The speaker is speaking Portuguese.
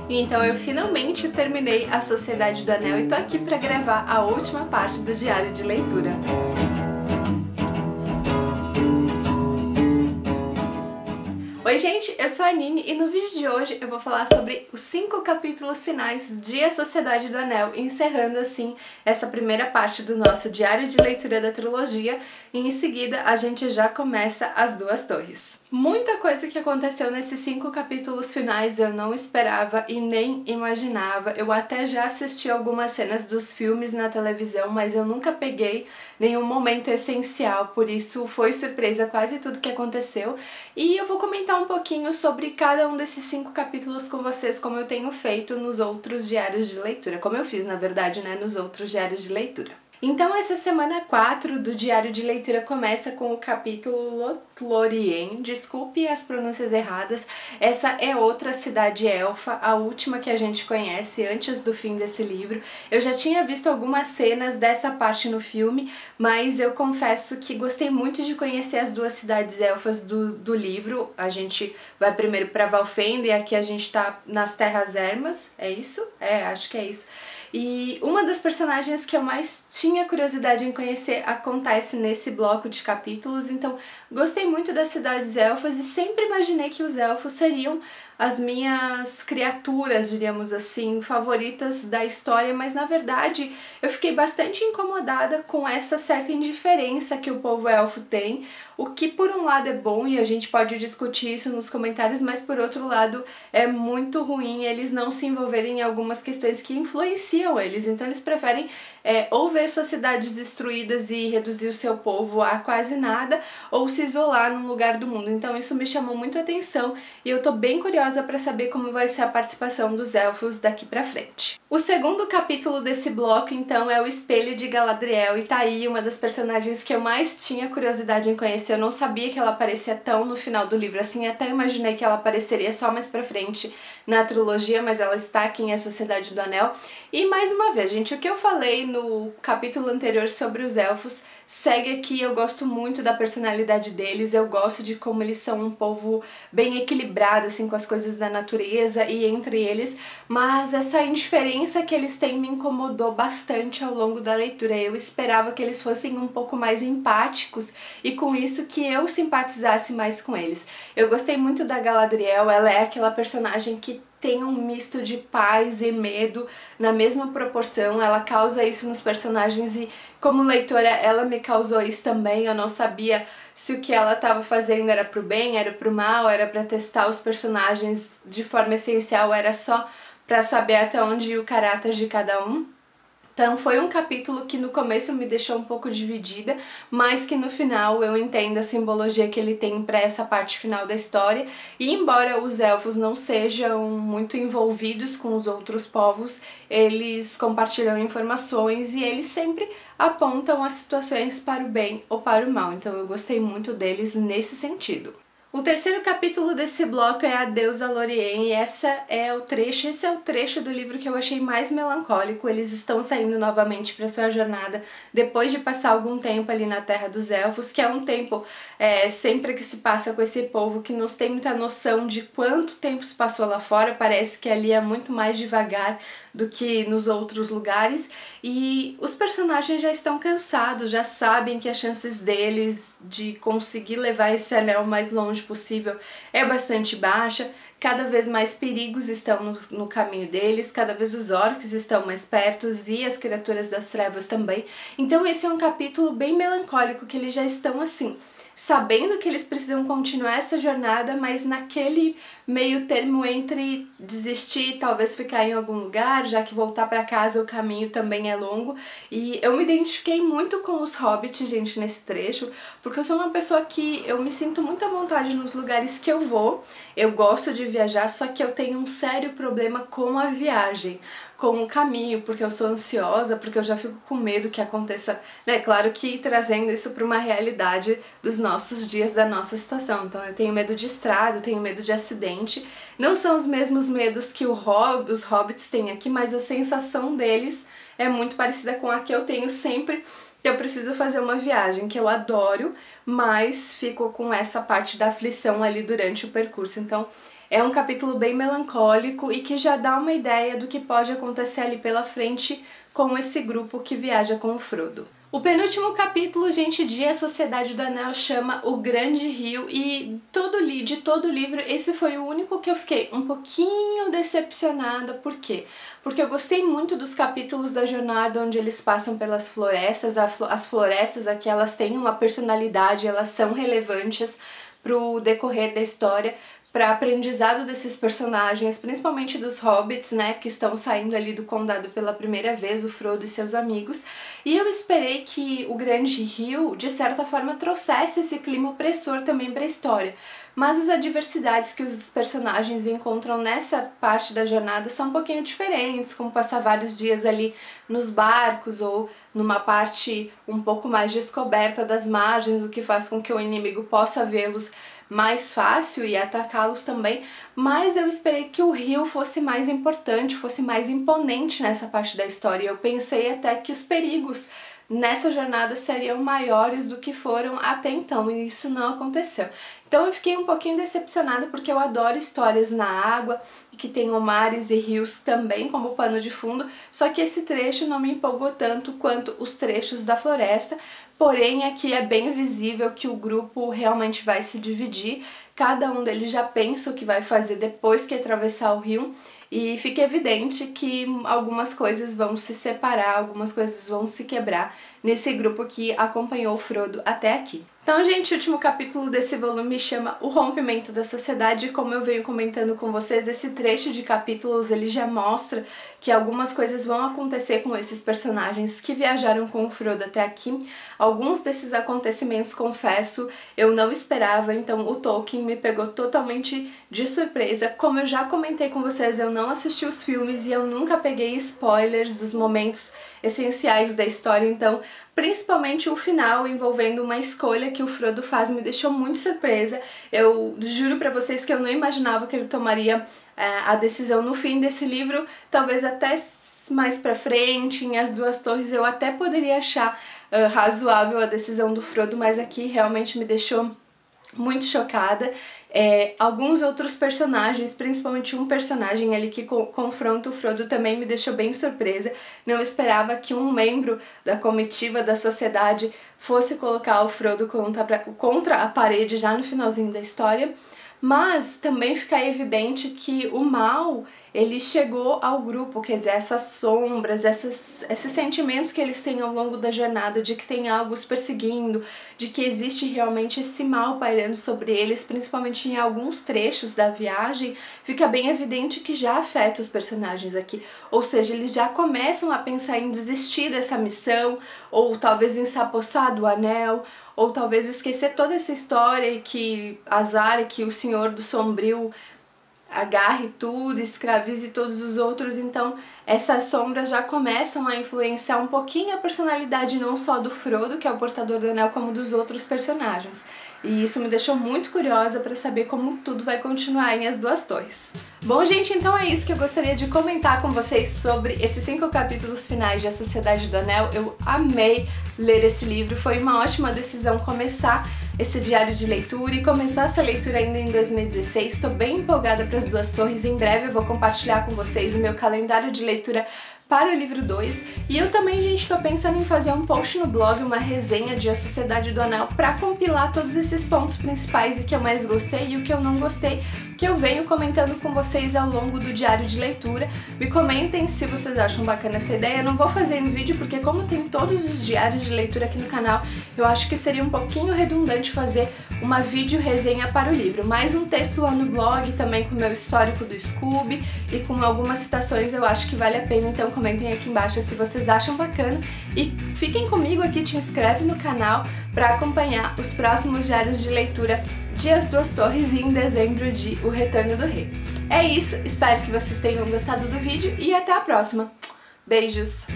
E então eu finalmente terminei A Sociedade do Anel e tô aqui pra gravar a última parte do diário de leitura. Oi gente, eu sou a Nini e no vídeo de hoje eu vou falar sobre os 5 capítulos finais de A Sociedade do Anel, encerrando assim essa primeira parte do nosso diário de leitura da trilogia e em seguida a gente já começa As Duas Torres. Muita coisa que aconteceu nesses 5 capítulos finais eu não esperava e nem imaginava. Eu até já assisti algumas cenas dos filmes na televisão, mas eu nunca peguei nenhum momento essencial, por isso foi surpresa quase tudo que aconteceu. E eu vou comentar um pouquinho sobre cada um desses 5 capítulos com vocês, como eu tenho feito nos outros diários de leitura, como eu fiz, na verdade, né, nos outros diários de leitura. Então essa semana 4 do diário de leitura começa com o capítulo Lorien, desculpe as pronúncias erradas, essa é outra cidade elfa, a última que a gente conhece antes do fim desse livro. Eu já tinha visto algumas cenas dessa parte no filme, mas eu confesso que gostei muito de conhecer as duas cidades elfas do livro. A gente vai primeiro para Valfenda e aqui a gente tá nas Terras Ermas, é isso? É, acho que é isso. E uma das personagens que eu mais tinha curiosidade em conhecer acontece nesse bloco de capítulos, então gostei muito das cidades elfas e sempre imaginei que os elfos seriam as minhas criaturas, diríamos assim, favoritas da história, mas na verdade eu fiquei bastante incomodada com essa certa indiferença que o povo elfo tem, o que por um lado é bom e a gente pode discutir isso nos comentários, mas por outro lado é muito ruim eles não se envolverem em algumas questões que influenciam eles, então eles preferem ou ver suas cidades destruídas e reduzir o seu povo a quase nada, ou se isolar num lugar do mundo. Então isso me chamou muito a atenção e eu tô bem curiosa para saber como vai ser a participação dos elfos daqui pra frente. O segundo capítulo desse bloco, então, é o Espelho de Galadriel, e tá aí uma das personagens que eu mais tinha curiosidade em conhecer. Eu não sabia que ela aparecia tão no final do livro, assim, até imaginei que ela apareceria só mais pra frente na trilogia, mas ela está aqui em A Sociedade do Anel. E mais uma vez, gente, o que eu falei no capítulo anterior sobre os elfos segue aqui. Eu gosto muito da personalidade deles, eu gosto de como eles são um povo bem equilibrado, assim, com as coisas da natureza e entre eles, mas essa indiferença que eles têm me incomodou bastante ao longo da leitura. Eu esperava que eles fossem um pouco mais empáticos e com isso que eu simpatizasse mais com eles. Eu gostei muito da Galadriel, ela é aquela personagem que tem um misto de paz e medo na mesma proporção, ela causa isso nos personagens e como leitora ela me causou isso também. Eu não sabia se o que ela estava fazendo era pro bem, era pro mal, era para testar os personagens de forma essencial, era só para saber até onde ia o caráter de cada um. Então foi um capítulo que no começo me deixou um pouco dividida, mas que no final eu entendo a simbologia que ele tem para essa parte final da história. E embora os elfos não sejam muito envolvidos com os outros povos, eles compartilham informações e eles sempre apontam as situações para o bem ou para o mal. Então eu gostei muito deles nesse sentido. O terceiro capítulo desse bloco é A Deusa Lorien, e esse é o trecho do livro que eu achei mais melancólico. Eles estão saindo novamente para sua jornada depois de passar algum tempo ali na Terra dos Elfos, que é um tempo sempre que se passa com esse povo que não tem muita noção de quanto tempo se passou lá fora. Parece que ali é muito mais devagar do que nos outros lugares, e os personagens já estão cansados, já sabem que as chances deles de conseguir levar esse anel o mais longe possível é bastante baixa. Cada vez mais perigos estão no caminho deles, cada vez os orcs estão mais perto e as criaturas das trevas também. Então esse é um capítulo bem melancólico, que eles já estão assim, sabendo que eles precisam continuar essa jornada, mas naquele meio termo entre desistir e talvez ficar em algum lugar, já que voltar para casa o caminho também é longo. E eu me identifiquei muito com os hobbits, gente, nesse trecho, porque eu sou uma pessoa que eu me sinto muito à vontade nos lugares que eu vou. Eu gosto de viajar, só que eu tenho um sério problema com a viagem, com o caminho, porque eu sou ansiosa, porque eu já fico com medo que aconteça, né? Claro que trazendo isso para uma realidade dos nossos dias, da nossa situação. Então eu tenho medo de estrada, eu tenho medo de acidente. Não são os mesmos medos que os hobbits têm aqui, mas a sensação deles é muito parecida com a que eu tenho sempre que eu preciso fazer uma viagem, que eu adoro, mas fico com essa parte da aflição ali durante o percurso. Então É um capítulo bem melancólico e que já dá uma ideia do que pode acontecer ali pela frente com esse grupo que viaja com o Frodo. O penúltimo capítulo, gente, de A Sociedade do Anel chama O Grande Rio, e de todo o livro, esse foi o único que eu fiquei um pouquinho decepcionada. Por quê? Porque eu gostei muito dos capítulos da jornada onde eles passam pelas florestas. As florestas aqui, elas têm uma personalidade, elas são relevantes pro decorrer da história, para aprendizado desses personagens, principalmente dos hobbits, né, que estão saindo ali do condado pela primeira vez, o Frodo e seus amigos. E eu esperei que o Grande Rio, de certa forma, trouxesse esse clima opressor também para a história. Mas as adversidades que os personagens encontram nessa parte da jornada são um pouquinho diferentes, como passar vários dias ali nos barcos ou numa parte um pouco mais descoberta das margens, o que faz com que o inimigo possa vê-los mais fácil e atacá-los também, mas eu esperei que o rio fosse mais importante, fosse mais imponente nessa parte da história. Eu pensei até que os perigos nessa jornada seriam maiores do que foram até então, e isso não aconteceu. Então eu fiquei um pouquinho decepcionada, porque eu adoro histórias na água, que tenham mares e rios também como pano de fundo, só que esse trecho não me empolgou tanto quanto os trechos da floresta. Porém, aqui é bem visível que o grupo realmente vai se dividir, cada um deles já pensa o que vai fazer depois que atravessar o rio, e fica evidente que algumas coisas vão se separar, algumas coisas vão se quebrar nesse grupo que acompanhou o Frodo até aqui. Então, gente, o último capítulo desse volume chama O Rompimento da Sociedade. Como eu venho comentando com vocês, esse trecho de capítulos ele já mostra que algumas coisas vão acontecer com esses personagens que viajaram com o Frodo até aqui. Alguns desses acontecimentos, confesso, eu não esperava, então o Tolkien me pegou totalmente de surpresa. Como eu já comentei com vocês, eu não assisti os filmes e eu nunca peguei spoilers dos momentos essenciais da história, então principalmente o final envolvendo uma escolha que o Frodo faz me deixou muito surpresa. Eu juro pra vocês que eu não imaginava que ele tomaria a decisão no fim desse livro, talvez até mais pra frente, em As Duas Torres, eu até poderia achar razoável a decisão do Frodo, mas aqui realmente me deixou muito chocada. Alguns outros personagens, principalmente um personagem ali que confronta o Frodo, também me deixou bem surpresa. Não esperava que um membro da comitiva da sociedade fosse colocar o Frodo contra a parede já no finalzinho da história. Mas também fica evidente que o mal, ele chegou ao grupo, quer dizer, essas sombras, esses sentimentos que eles têm ao longo da jornada, de que tem algo os perseguindo, de que existe realmente esse mal pairando sobre eles, principalmente em alguns trechos da viagem, fica bem evidente que já afeta os personagens aqui. Ou seja, eles já começam a pensar em desistir dessa missão, ou talvez ensapoçar do anel, ou talvez esquecer toda essa história e que azar, que o Senhor do Sombrio agarre tudo, escravize todos os outros. Então essas sombras já começam a influenciar um pouquinho a personalidade não só do Frodo, que é o portador do anel, como dos outros personagens. E isso me deixou muito curiosa para saber como tudo vai continuar em As Duas Torres. Bom, gente, então é isso que eu gostaria de comentar com vocês sobre esses 5 capítulos finais de A Sociedade do Anel. Eu amei ler esse livro, foi uma ótima decisão começar esse diário de leitura e começar essa leitura ainda em 2016. Estou bem empolgada para As Duas Torres. Em breve eu vou compartilhar com vocês o meu calendário de leitura para o livro 2, e eu também, gente, estou pensando em fazer um post no blog, uma resenha de A Sociedade do Anel, para compilar todos esses pontos principais e que eu mais gostei e o que eu não gostei, que eu venho comentando com vocês ao longo do diário de leitura. Me comentem se vocês acham bacana essa ideia. Eu não vou fazer em vídeo porque, como tem todos os diários de leitura aqui no canal, eu acho que seria um pouquinho redundante fazer uma vídeo resenha para o livro, mas um texto lá no blog também com o meu histórico do Scooby e com algumas citações eu acho que vale a pena. Então comentem aqui embaixo se vocês acham bacana e fiquem comigo aqui, te inscreve no canal para acompanhar os próximos diários de leitura de As Duas Torres e em dezembro de O Retorno do Rei. É isso, espero que vocês tenham gostado do vídeo e até a próxima. Beijos!